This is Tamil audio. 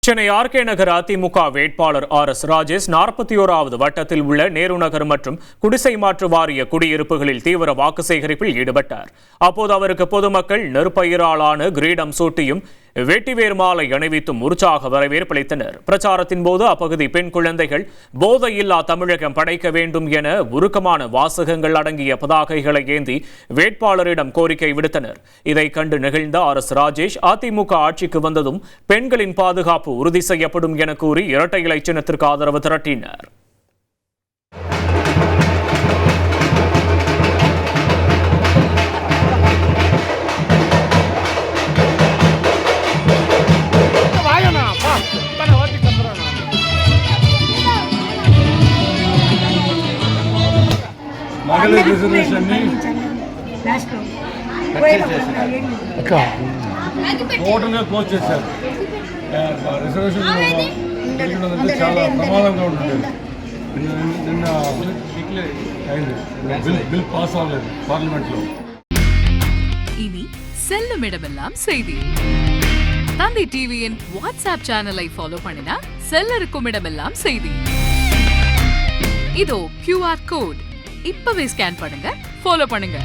சென்னை ஆர்கே நகர் அதிமுக வேட்பாளர் RS ராஜேஷ் 41வது வட்டத்தில் உள்ள நேரு நகர் மற்றும் குடிசை மாற்று வாரிய குடியிருப்புகளில் தீவிர வாக்கு சேகரிப்பில் ஈடுபட்டார். அப்போது அவருக்கு பொதுமக்கள் நெற்பயிராலான கிரீடம் சூட்டியும் வேட்டிவேர் மாலை அணிவித்தும் உற்சாக வரவேற்பளித்தனர். பிரச்சாரத்தின் போது அப்பகுதி பெண் குழந்தைகள் போதையில்லா தமிழகம் படைக்க வேண்டும் என உருக்கமான வாசகங்கள் அடங்கிய பதாகைகளை ஏந்தி வேட்பாளரிடம் கோரிக்கை விடுத்தனர். இதை கண்டு நெகிழ்ந்த RS ராஜேஷ் அதிமுக ஆட்சிக்கு வந்ததும் பெண்களின் பாதுகாப்பு உறுதி செய்யப்படும் என கூறி இரட்டை இலை சின்னத்திற்கு ஆதரவு திரட்டினர். మహిళల రిజర్వేషన్ టోటల్గా క్లోజ్ చేశారు. రిజర్వేషన్ పెరిగినందుకు చాలా ప్రమాదంగా ఉంటుంది. నిన్న అయింది, బిల్ పాస్ అవ్వలేదు పార్లమెంట్లో. இனி செல்லும் இடமெல்லாம் செய்தி. தந்தை டிவியின் வாட்ஸ்அப் சேனலை ஃபாலோ பண்ணினா செல்ல இருக்கும் இடமெல்லாம் செய்தி. இதோ QR கோட் இப்பவே ஸ்கேன் பண்ணுங்க, ஃபாலோ பண்ணுங்க.